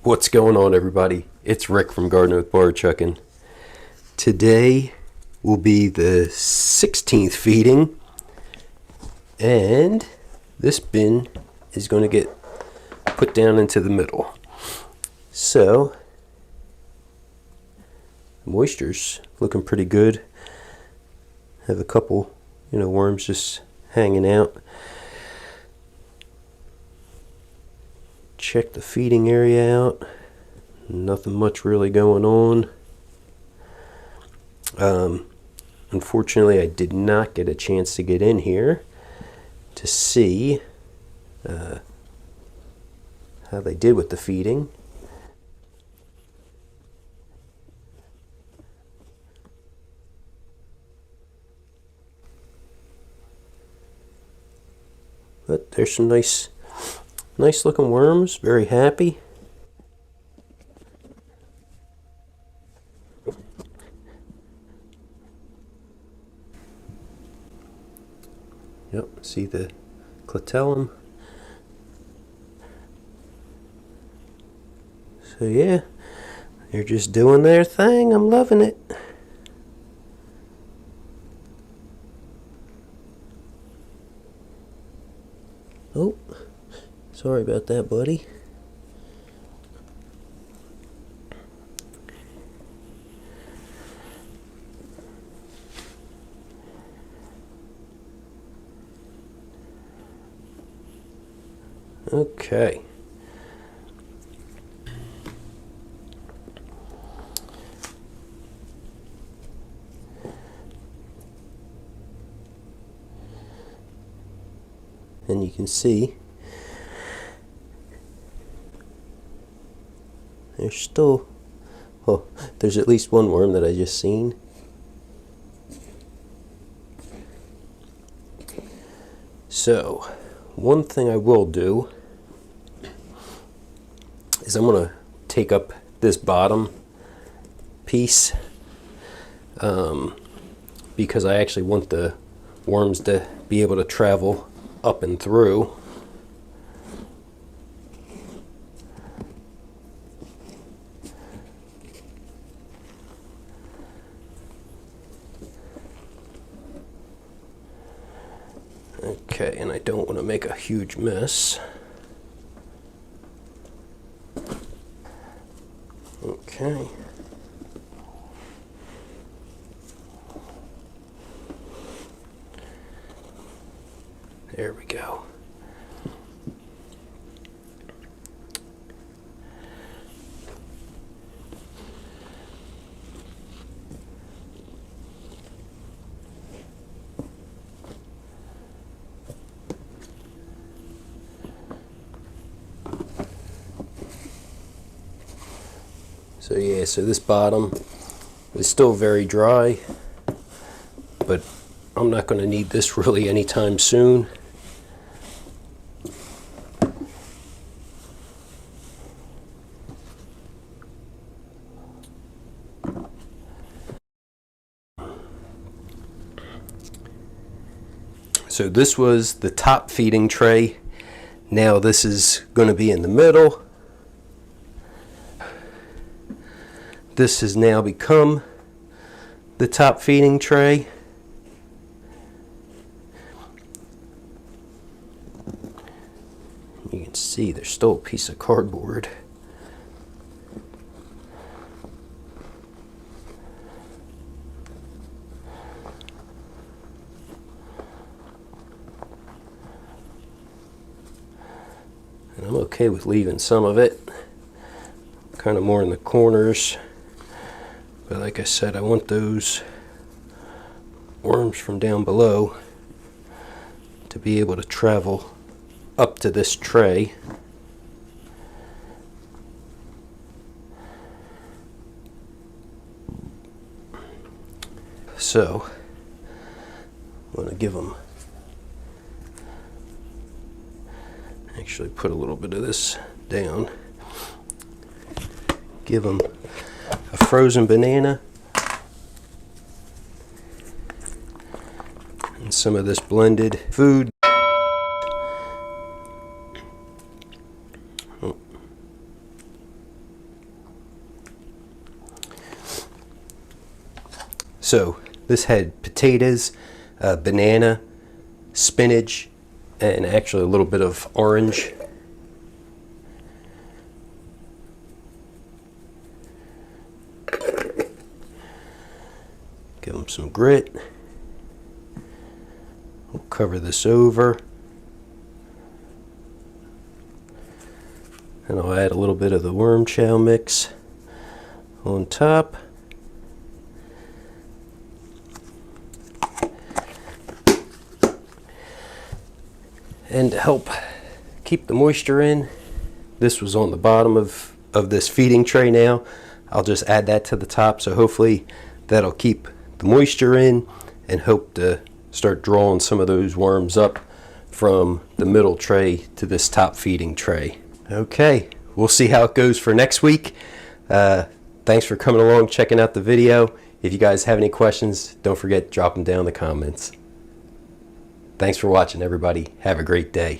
What's going on, everybody? It's Rick from Gardening with Barchuckin. Today will be the 16th feeding, and this bin is going to get put down into the middle. So, moisture's looking pretty good. Have a couple, worms just hanging out. Check the feeding area out. Nothing much really going on. Unfortunately, I did not get a chance to get in here to see how they did with the feeding. But there's some nice looking worms, very happy. Yep, see the clitellum. So yeah, they're just doing their thing. I'm loving it. Oh, sorry about that, buddy. Okay. And you can see there's still, well, there's at least one worm that I just seen. So, one thing I will do is I'm going to take up this bottom piece because I actually want the worms to be able to travel up and through. Okay, and I don't want to make a huge mess. Okay. There we go. So yeah, so this bottom is still very dry, but I'm not going to need this really anytime soon. So this was the top feeding tray. Now this is going to be in the middle. This has now become the top feeding tray. You can see there's still a piece of cardboard. And I'm okay with leaving some of it, kind of more in the corners. But like I said, I want those worms from down below to be able to travel up to this tray. So I'm going to give them, actually put a little bit of this down, give them a frozen banana and some of this blended food. So this had potatoes, banana, spinach, and actually a little bit of orange. Give them some grit. We'll cover this over. And I'll add a little bit of the worm chow mix on top. And to help keep the moisture in, this was on the bottom of this feeding tray now. I'll just add that to the top, so hopefully that'll keep the moisture in and hope to start drawing some of those worms up from the middle tray to this top feeding tray. Okay, we'll see how it goes for next week. Thanks for coming along, checking out the video. If you guys have any questions, don't forget to drop them down in the comments. Thanks for watching, everybody. Have a great day.